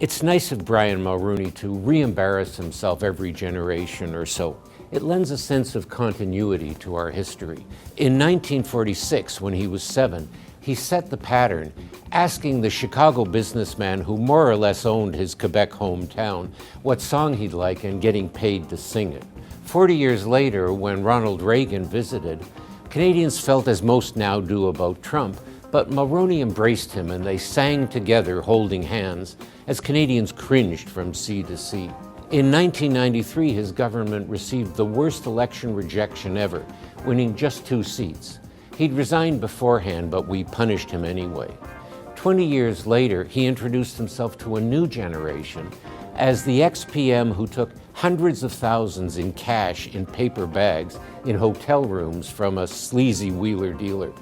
It's nice of Brian Mulroney to re-embarrass himself every generation or so. It lends a sense of continuity to our history. In 1946, when he was 7, he set the pattern, asking the Chicago businessman who more or less owned his Quebec hometown what song he'd like and getting paid to sing it. 40 years later, when Ronald Reagan visited, Canadians felt as most now do about Trump, but Mulroney embraced him and they sang together holding hands as Canadians cringed from sea to sea. In 1993, his government received the worst election rejection ever, winning just 2 seats. He'd resigned beforehand, but we punished him anyway. 20 years later, he introduced himself to a new generation as the ex-PM who took hundreds of thousands in cash in paper bags in hotel rooms from a sleazy wheeler dealer.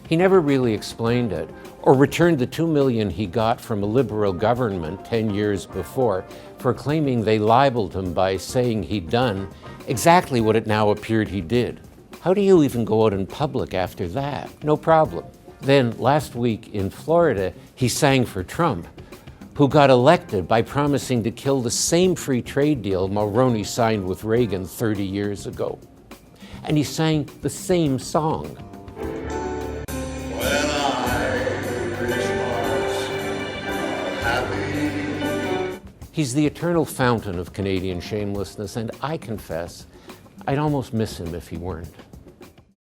He never really explained it or returned the $2 million he got from a liberal government 10 years before for claiming they libeled him by saying he'd done exactly what it now appeared he did. How do you even go out in public after that? No problem. Then last week in Florida, he sang for Trump, who got elected by promising to kill the same free trade deal Mulroney signed with Reagan 30 years ago. And he sang the same song. He's the eternal fountain of Canadian shamelessness, and I confess, I'd almost miss him if he weren't.